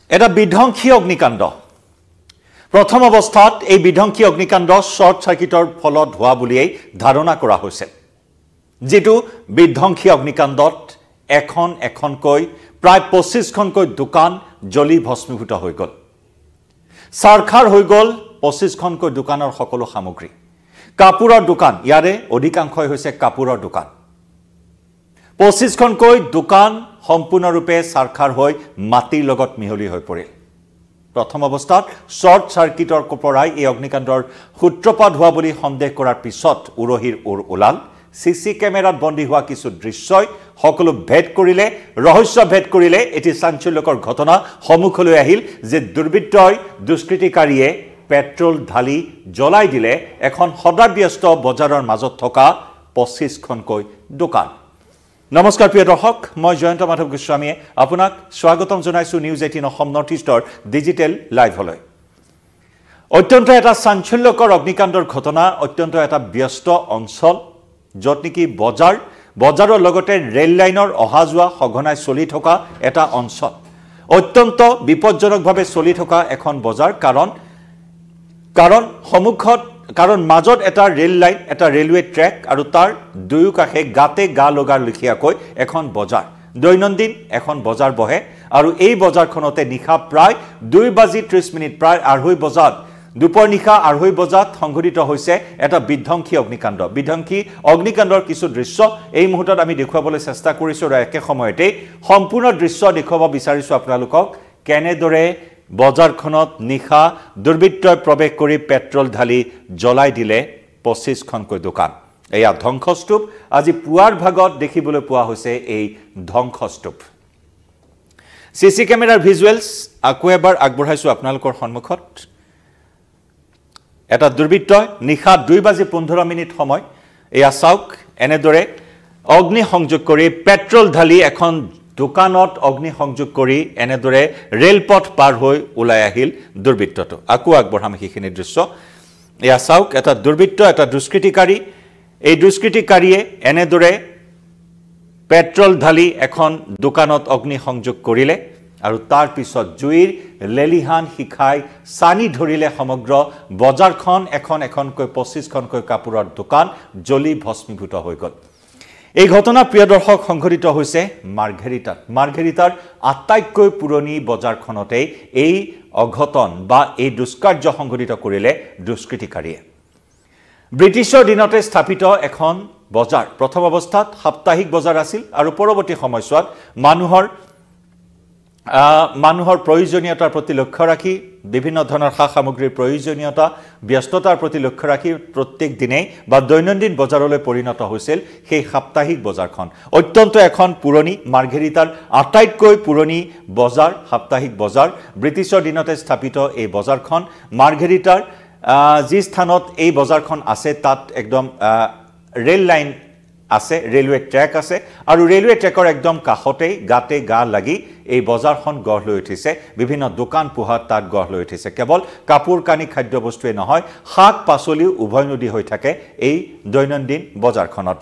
এটা বিধ্বংসী অগ্নিকাণ্ড প্ৰথম অৱস্থাত এই বিধ্বংসী অগ্নিকাণ্ড শৰ্ট সাৰ্কিটৰ ফলত হোৱা বুলিয়েই ধাৰণা কৰা হৈছে যেটো বিধ্বংসী অগ্নিকাণ্ডত এখনকৈ প্ৰায় 25খনকৈ দোকান জ্বলি ভস্মীভূত হৈ গল সাৰখাৰ হৈ গল 25খনকৈ দোকানৰ সকলো সামগ্ৰী কাপোৰৰ দোকান ইয়াৰে অধিকাংশই হৈছে কাপোৰৰ দোকান 25খনকৈ দোকান সম্পূৰ্ণৰূপে সাৰখাৰ হৈ মাটিৰ লগত মিহলি হৈ পৰিল প্ৰথম অৱস্থাত শৰ্ট সাৰ্কিটৰ পৰাই এই অগ্নিকাণ্ডৰ সূত্ৰপাত হোৱা বুলি সন্দেহ কৰাৰ পিছত উৰহিৰ ওলাল সিসি কেমেৰাত বন্দী হোৱা কিছু দৃশ্যই সকলো ভেদ কৰিলে ৰহস্য ভেদ কৰিলে এটি চাঞ্চল্যকৰ ঘটনা সমুখলৈ আহিল যে দুৰ্বৃত্তই দুষ্কৃতিকাৰীয়ে পেট্ৰল ঢালি জ্বলাই দিলে এখন সদাব্যস্ত বজাৰৰ মাজত থকা 25খনকৈ দোকান নমস্কাৰ প্ৰিয় দৰ্শক মই জয়ন্ত মাধৱ গোস্বামীয়ে আপোনাক স্বাগতম জনাইছো নিউজ 18 অসম নৰ্থ ইষ্টৰ ডিজিটেল লাইভলৈ অত্যন্ত এটা চাঞ্চল্যকৰ অগ্নিকাণ্ডৰ ঘটনা অত্যন্ত এটা ব্যস্ত অঞ্চল যত নেকি বজাৰৰ লগতে ৰেল লাইনৰ অহা যোৱা সঘনাই চলি থকা এটা অঞ্চল অত্যন্ত বিপজ্জনকভাৱে চলি থকা এখন বজাৰ কাৰণ মাজত এটা ৰেল লাইন এটা ৰেলৱে ট্ৰেক আৰু তাৰ দুয়ো কাষে গাতে গা লগাৰ লিখিয়াকৈ এখন বজাৰ দৈনন্দিন এখন বজাৰ বহে আৰু এই বজাৰখনতে নিশা প্ৰায় 2:30 প্ৰায় 2:30 বজাত দুপৰ নিশা 2:30 বজাত সংঘটিত হৈছে এটা বিধ্বংসী অগ্নিকাণ্ডৰ কিছু দৃশ্য এই মুহূৰ্তত আমি দেখুৱাবলৈ চেষ্টা কৰিছো আৰু একে সময়তে সম্পূৰ্ণ দৃশ্য দেখুৱাব বিচাৰিছো আপোনালোকক কেনেদৰে বজাৰখনত নিশা দুৰ্বৃত্তই প্ৰৱেশ কৰি পেট্ৰল ঢালি জ্বলাই দিলে 25খনকৈ দোকান এয়া ধ্বংসস্তূপ আজি পুৱাৰ ভাগত দেখিবলৈ পোৱা হৈছে এই ধ্বংসস্তূপ সিসি কেমেৰাৰ ভিজুৱেলছ আকৌ এবাৰ আগবঢ়াইছো আপোনালোকৰ সন্মুখত এটা দুৰ্বৃত্তই নিশা 2:15 সময় এয়া চাওক এনেদৰে অগ্নি সংযোগ কৰি পেট্ৰল ঢালি এখন দোকানত অগ্নি সংযোগ কৰি এনেদৰে ৰেলপথ পাৰ হৈ ওলাই আহিল দুৰ্বৃত্তটো আকৌ আগবঢ়াম সেইখিনি দৃশ্য এয়া চাওক এটা দুৰ্বৃত্ত এটা দুষ্কৃতিকাৰী এই দুষ্কৃতিকাৰীয়ে এনেদৰে পেট্ৰল ঢালি এখন দোকানত অগ্নি সংযোগ কৰিলে আৰু তাৰ পিছত জুইৰ লেলিহান শিখাই সানি ধৰিলে সমগ্ৰ বজাৰখন এখনকৈ 25খনকৈ কাপোৰৰ দোকান জ্বলি ভস্মীভূত হৈ গল এই ঘটনা প্ৰিয় দৰ্শক সংঘটিত হৈছে মাৰ্ঘেৰিটাৰ আটাইতকৈ পুৰণি বজাৰখনতে এই অঘটন বা এই দুষ্কাৰ্য সংঘটিত কৰিলে দুষ্কৃতিকাৰীয়ে ব্ৰিটিছৰ দিনতে স্থাপিত এখন বজাৰ প্ৰথম অৱস্থাত সাপ্তাহিক বজাৰ আছিল আৰু পৰৱৰ্তী সময়ছোৱাত মানুহৰ প্ৰয়োজনীয়তাৰ প্ৰতি লক্ষ্য ৰাখি বিভিন্ন ধৰণৰ সামগ্ৰীৰ প্ৰয়োজনীয়তা ব্যস্ততাৰ প্ৰতি লক্ষ্য ৰাখি প্ৰত্যেক দিনে বা দৈনন্দিন বজাৰলৈ পৰিণত হৈছিল সেই সাপ্তাহিক বজাৰখন অত্যন্ত এখন পুৰণি মাৰ্ঘেৰিটাৰ আটাইতকৈ পুৰণি বজাৰ সাপ্তাহিক বজাৰ ব্ৰিটিছৰ দিনতে স্থাপিত এই বজাৰখন মাৰ্ঘেৰিটাৰ যি স্থানত এই বজাৰখন আছে তাত একদম ৰেল লাইন আছে ৰেলৱে ট্ৰেক আছে আৰু ৰেলৱে ট্ৰেকৰ একদম কাষতে গাতে গা লাগি এই বজাৰখন গঢ় লৈ উঠিছে বিভিন্ন দোকান পোহাৰ তাত গঢ় লৈ উঠিছে কেৱল কাপোৰ কানি খাদ্য বস্তুৱে নহয় শাক পাচলিও উভয়নদী হৈ থাকে এই দৈনন্দিন বজাৰখনত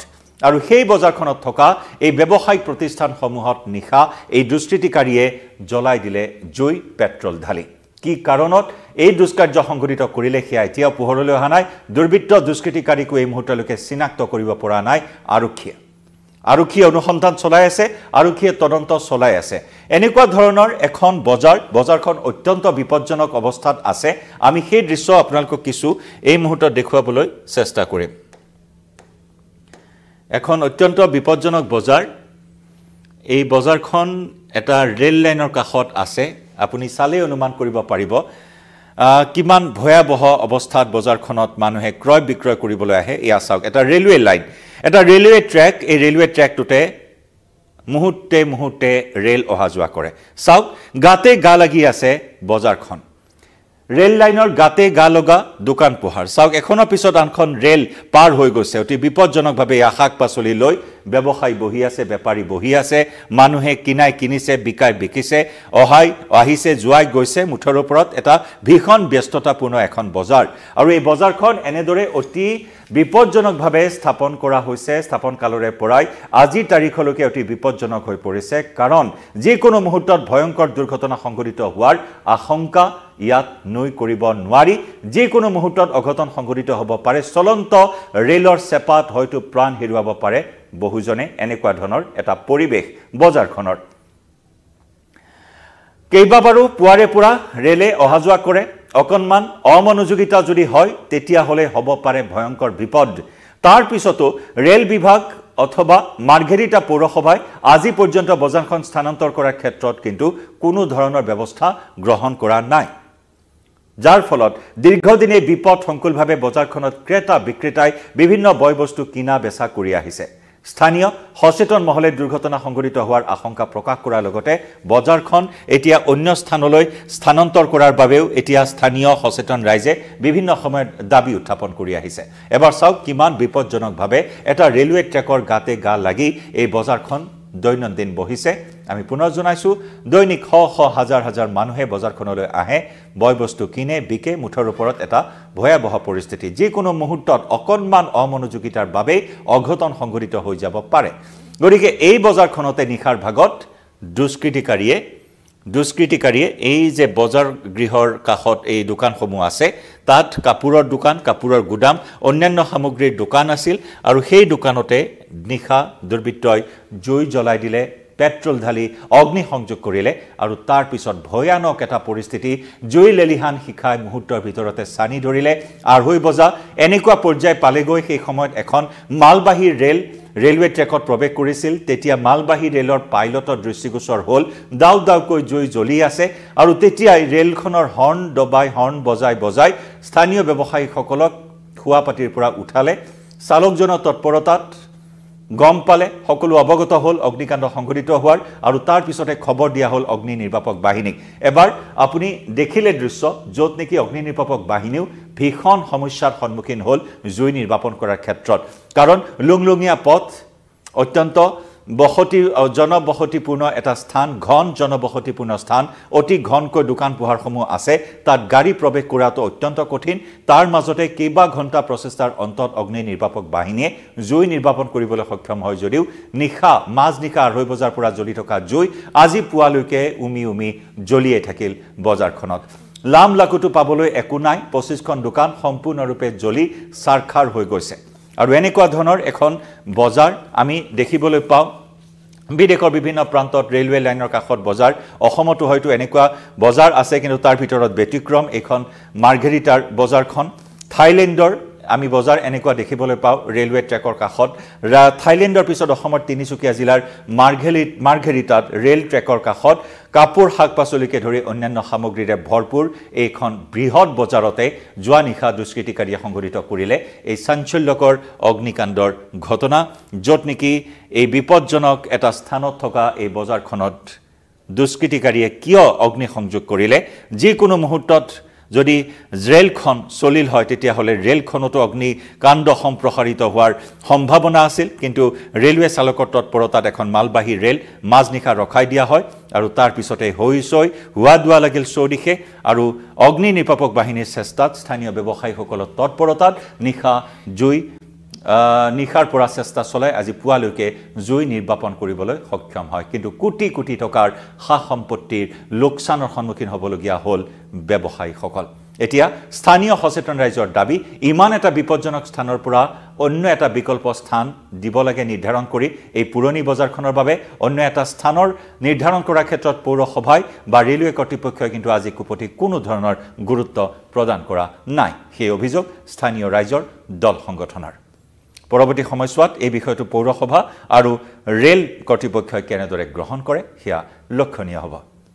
আৰু সেই বজাৰখনত থকা এই ব্যৱসায়িক প্ৰতিষ্ঠানসমূহত নিশা এই দুষ্কৃতিকাৰীয়ে জ্বলাই দিলে জুই পেট্ৰল ঢালি কি কাৰণত এই দুষ্কাৰ্য সংঘটিত কৰিলে সেয়া এতিয়া পোহৰলৈ অহা নাই দুৰ্বৃত্ত দুষ্কৃতিকাৰীকো এই মুহূৰ্তলৈকে চিনাক্ত কৰিব পৰা নাই আৰক্ষীয়ে অনুসন্ধান চলাই আছে আৰক্ষীয়ে তদন্ত চলাই আছে এনেকুৱা ধৰণৰ এখন বজাৰখন অত্যন্ত বিপজ্জনক অৱস্থাত আছে আমি সেই দৃশ্য আপোনালোকক কিছু এই মুহূৰ্তত দেখুৱাবলৈ চেষ্টা কৰিম এখন অত্যন্ত বিপজ্জনক বজাৰ এই বজাৰখন এটা ৰেল লাইনৰ কাষত আছে আপুনি চালে অনুমান কৰিব পাৰিব কিমান ভয়াবহ অৱস্থাত বজাৰখনত মানুহে ক্ৰয় বিক্ৰয় কৰিবলৈ আহে এয়া চাওক এটা ৰেলৱে লাইন এটা ৰেলৱে ট্ৰেক এই ৰেলৱে ট্ৰেকটোতে মুহূৰ্তে ৰেল অহা যোৱা কৰে চাওক গাতে গা লাগি আছে বজাৰখন ৰেল লাইনৰ গাতে গা লগা দোকান পোহাৰ চাওক এখনৰ পিছত আনখন ৰেল পাৰ হৈ গৈছে অতি বিপজ্জনকভাৱে শাক পাচলি লৈ ব্যৱসায়ী বহি আছে বেপাৰী বহি আছে মানুহে কিনিছে বিকিছে আহিছে যোৱাই গৈছে মুঠৰ ওপৰত এটা ভীষণ ব্যস্ততাপূৰ্ণ এখন বজাৰ আৰু এই বজাৰখন এনেদৰে অতি বিপদজনকভাৱে স্থাপন কৰা হৈছে স্থাপন কালৰে পৰাই আজিৰ তাৰিখলৈকে অতি বিপদজনক হৈ পৰিছে কাৰণ যিকোনো মুহূৰ্তত ভয়ংকৰ দুৰ্ঘটনা সংঘটিত হোৱাৰ আশংকা ইয়াত নৈ কৰিব নোৱাৰি যিকোনো মুহূৰ্তত অঘটন সংঘটিত হ'ব পাৰে চলন্ত ৰেলৰ চেপাত হয়তো প্ৰাণ হেৰুৱাব পাৰে বহুজনে এনেকুৱা ধৰণৰ এটা পৰিৱেশ বজাৰখনৰ কেইবাবাৰো পুৱাৰে পৰা ৰেলে অহা যোৱা কৰে অকনমান অমনোযোগিতা যদি হয় তেতিয়া হলে হ'ব পাৰে ভয়ংকৰ বিপদ তাৰ পিছতো ৰেল বিভাগ অথবা মাৰ্ঘেৰিটা পৌৰসভাই আজি পৰ্যন্ত বজাৰখন স্থানান্তৰ কৰাৰ ক্ষেত্ৰত কিন্তু কোনো ধৰণৰ ব্যৱস্থা গ্ৰহণ কৰা নাই যাৰ ফলত দীৰ্ঘদিনে বিপদ সংকুলভাৱে বজাৰখনত ক্ৰেতা বিক্ৰেতাই বিভিন্ন বয়বস্তু কিনা বেচা কৰি আহিছে স্থানীয় সচেতন মহলে দুৰ্ঘটনা সংঘটিত হোৱাৰ আশংকা প্ৰকাশ কৰাৰ লগতে বজাৰখন এতিয়া অন্য স্থানলৈ স্থানান্তৰ কৰাৰ বাবেও এতিয়া স্থানীয় সচেতন ৰাইজে বিভিন্ন সময়ত দাবী উত্থাপন কৰি আহিছে এবাৰ চাওক কিমান বিপদজনকভাৱে এটা ৰেলৱে ট্ৰেকৰ গাতে গা লাগি এই বজাৰখন দৈনন্দিন বহিছে আমি পুনৰ জনাইছো দৈনিক শ হাজাৰ হাজাৰ মানুহে বজাৰখনলৈ আহে বয়বস্তু কিনে বিকে মুঠৰ ওপৰত এটা ভয়াবহ পৰিস্থিতি যিকোনো মুহূৰ্তত অকনমান অমনোযোগিতাৰ বাবে অঘটন সংঘটিত হৈ যাব পাৰে গতিকে এই বজাৰখনতে নিখাৰ ভাগত দুষ্কৃতিকাৰীয়ে এই যে বজাৰ গৃহৰ কাষত এই দোকানসমূহ আছে তাত কাপোৰৰ দোকান কাপোৰৰ গুদাম অন্যান্য সামগ্ৰীৰ দোকান আছিল আৰু সেই দোকানতে নিখা দুৰ্বৃত্তই জুই জ্বলাই দিলে পেট্ৰল ঢালি অগ্নি সংযোগ কৰিলে আৰু তাৰ পিছত ভয়ানক এটা পৰিস্থিতি জুই লেলিহান শিখাই মুহূৰ্তৰ ভিতৰতে সানি ধৰিলে আঢ়ৈ বজা এনেকুৱা পৰ্যায় পালেগৈ সেই সময়ত এখন মালবাহী ৰেলৱে ট্ৰেকত প্ৰৱেশ কৰিছিল তেতিয়া মালবাহী ৰেলৰ পাইলটৰ দৃষ্টিগোচৰ হ'ল দাউ দাউকৈ জুই জ্বলি আছে আৰু তেতিয়াই ৰেলখনৰ হৰ্ণ বজাই স্থানীয় ব্যৱসায়ীসকলক খুৱাপাতিৰ পৰা উঠালে চালকজনৰ তৎপৰতাত গম পালে সকলো অৱগত হ'ল অগ্নিকাণ্ড সংঘটিত হোৱাৰ আৰু তাৰ পিছতে খবৰ দিয়া হ'ল অগ্নি নিৰ্বাপক বাহিনীক এবাৰ আপুনি দেখিলে দৃশ্য য'ত নেকি অগ্নি নিৰ্বাপক বাহিনীও ভীষণ সমস্যাৰ সন্মুখীন হ'ল জুই নিৰ্বাপন কৰাৰ ক্ষেত্ৰত কাৰণ লুংলুঙীয়া পথ অত্যন্ত জনবসতিপূৰ্ণ এটা স্থান ঘন জনবসতিপূৰ্ণ স্থান অতি ঘনকৈ দোকান পোহাৰসমূহ আছে তাত গাড়ী প্ৰৱেশ কৰাটো অত্যন্ত কঠিন তাৰ মাজতে কেইবা ঘণ্টা প্ৰচেষ্টাৰ অন্তত অগ্নি নিৰ্বাপক বাহিনীয়ে জুই নিৰ্বাপন কৰিবলৈ সক্ষম হয় যদিও মাজনিশা 2:30 বজাৰ পৰা জ্বলি থকা জুই আজি পুৱালৈকে উমি জ্বলিয়ে থাকিল বজাৰখনত লাম লাকুটো পাবলৈ একো নাই 25খন দোকান সম্পূৰ্ণৰূপে জ্বলি সাৰখাৰ হৈ গৈছে আৰু এনেকুৱা ধৰণৰ এখন বজাৰ আমি দেখিবলৈ পাওঁ বিদেশৰ বিভিন্ন প্ৰান্তত ৰেলৱে লাইনৰ কাষত বজাৰ অসমতো হয়তো এনেকুৱা বজাৰ আছে কিন্তু তাৰ ভিতৰত ব্যতিক্ৰম এখন মাৰ্ঘেৰিটাৰ বজাৰখন থাইলেণ্ডৰ আমি বজাৰ এনেকুৱা দেখিবলৈ পাওঁ ৰেলৱে ট্ৰেকৰ কাষত থাইলেণ্ডৰ পিছত অসমৰ তিনিচুকীয়া জিলাৰ মাৰ্ঘেৰিটাত ৰেল ট্ৰেকৰ কাষত কাপোৰ শাক-পাচলিকে ধৰি অন্যান্য সামগ্ৰীৰে ভৰপুৰ এইখন বৃহৎ বজাৰতে যোৱা নিশা দুষ্কৃতিকাৰীয়ে সংঘটিত কৰিলে এই চাঞ্চল্যকৰ অগ্নিকাণ্ডৰ ঘটনা য'ত নেকি এই বিপদজনক এটা স্থানত থকা এই বজাৰখনত দুষ্কৃতিকাৰীয়ে কিয় অগ্নি সংযোগ কৰিলে যিকোনো মুহূৰ্তত যদি ৰেলখন চলিল হয় তেতিয়া হলে ৰেলখনতো অগ্নিকাণ্ড সম্প্ৰসাৰিত হোৱাৰ সম্ভাৱনা আছিল কিন্তু ৰেলৱে চালকৰ তৎপৰতাত এখন মালবাহী ৰেল মাজনিশা ৰখাই দিয়া হয় আৰু তাৰ পিছতে হৈছৈ হোৱা দুৱা লাগিল চৌদিশে আৰু অগ্নি নিৰ্বাপক বাহিনীৰ চেষ্টাত স্থানীয় ব্যৱসায়ীসকলৰ তৎপৰতাত নিশাৰ পৰা চেষ্টা চলাই আজি পুৱালৈকে জুই নিৰ্বাপন কৰিবলৈ সক্ষম হয় কিন্তু কোটি কোটি টকাৰ সা সম্পত্তিৰ লোকচানৰ সন্মুখীন হ'বলগীয়া হ'ল ব্যৱসায়ীসকল এতিয়া স্থানীয় সচেতন ৰাইজৰ দাবী ইমান এটা বিপদজনক স্থানৰ পৰা অন্য এটা বিকল্প স্থান দিব লাগে নিৰ্ধাৰণ কৰি এই পুৰণি বজাৰখনৰ বাবে অন্য এটা স্থানৰ নিৰ্ধাৰণ কৰাৰ ক্ষেত্ৰত পৌৰসভাই বা ৰেলৱে কৰ্তৃপক্ষই কিন্তু আজি কুপটি কোনো ধৰণৰ গুৰুত্ব প্ৰদান কৰা নাই সেই অভিযোগ স্থানীয় ৰাইজৰ দল সংগঠনৰ পৰৱৰ্তী সময়ছোৱাত এই বিষয়টো পৌৰসভা আৰু ৰেল কৰ্তৃপক্ষই কেনেদৰে গ্ৰহণ কৰে সেয়া লক্ষণীয় হ'ব